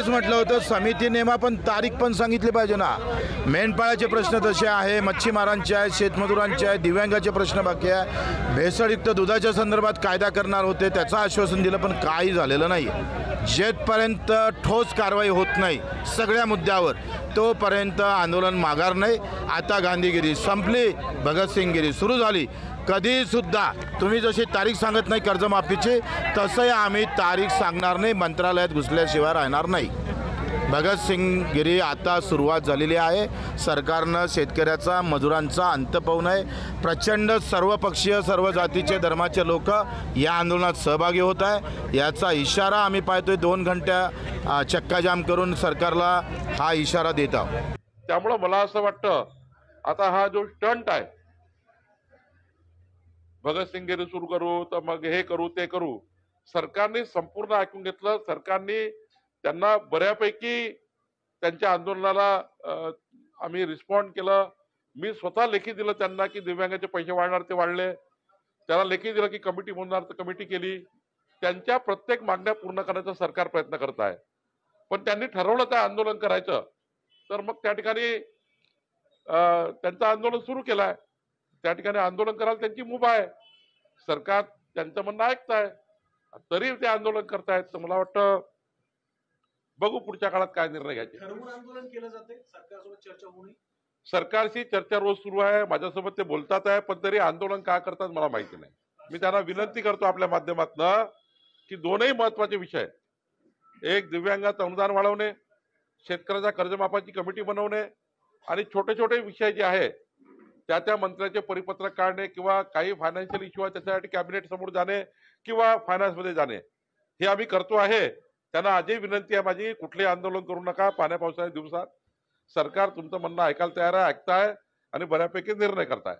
तेच म्हटलं होतं, समिती नेमा पण तारीख पण सांगितली पाहिजे ना। मेंढपाळाचे प्रश्न तसे आहे, मच्छीमारांचे आहे, शेतमजुरांचे आहे, दिव्यांगाचे प्रश्न बाकी आहे। भेसळयुक्त दुधाच्या संदर्भात कायदा करणार होते, त्याचं आश्वासन दिलं पण काही झालेलं नाही। जेथपर्यंत ठोस कारवाई होत नाही सगळ्या मुद्द्यावर तोपर्यंत आंदोलन माघार नाही। आता गांधीगिरी संपली, भगतसिंगगिरी सुरू झाली। कधीसुद्धा तुम्ही जशी तारीख सांगत नाही कर्जमाफीची, तसंही आम्ही तारीख सांगणार नाही, मंत्रालयात घुसल्याशिवाय राहणार नाही। भगतसिंगगिरी आता सुरुवात झालेली आहे। सरकारनं शेतकऱ्याचा मजुरांचा अंत पाहू नये। प्रचंड सर्वपक्षीय सर्व जातीचे धर्माचे लोक या आंदोलनात सहभागी होत आहे, याचा इशारा आम्ही पाहतोय। 2 घंट्या चक्काजाम करून सरकारला हा इशारा देत आहोत। त्यामुळे मला असं वाटतं आता हा जो स्टंट आहे, भगतसिंगगिरी सुरू करू तर मग हे करू ते करू, सरकारने संपूर्ण ऐकून घेतलं। सरकारने त्यांना बऱ्यापैकी त्यांच्या आंदोलनाला आम्ही रिस्पॉन्ड केलं। मी स्वतः लेखी दिलं त्यांना की दिव्यांगाचे पैसे वाढणार ते वाढले, त्याला लेखी दिलं की कमिटी बनवणार तर कमिटी केली। त्यांच्या प्रत्येक मागण्या पूर्ण करण्याचा सरकार प्रयत्न करत आहे। पण त्यांनी ठरवलं त्या आंदोलन करायचं, तर मग त्या ठिकाणी त्यांचं आंदोलन सुरू केलंय। त्या ठिकाणी आंदोलन करायला त्यांची मुभा आहे, सरकार त्यांचं म्हणणं ऐकत आहे, तरी ते आंदोलन करतायत। तर मला वाटतं बघू पुढच्या काळात काय निर्णय घ्यायचे। आंदोलन केलं जाते, सरकारसोबत चर्चा होणे, सरकारशी चर्चा रोज सुरू आहे, माझ्यासोबत ते बोलतात आहे, पण तरी आंदोलन का करतात मला माहिती नाही। मी त्यांना विनंती करतो आपल्या माध्यमातून की दोनही महत्वाचे विषय, एक दिव्यांगाचं अनुदान वाढवणे, शेतकऱ्याच्या कर्जमाफीची कमिटी बनवणे, आणि छोटे छोटे विषय जे आहे त्या मंत्र्याचे परिपत्रक काढणे किंवा काही फायनान्शियल इश्यू आहे त्याच्यासाठी कॅबिनेट समोर जाणे किंवा फायनान्समध्ये जाणे, हे आम्ही करतो आहे। त्यांना आजही विनंती आहे माझी, कुठलेही आंदोलन करू नका पाण्या पावसाच्या दिवसात। सरकार तुमचं म्हणणं ऐकायला तयार आहे, ऐकताय आणि बऱ्यापैकी निर्णय करताय।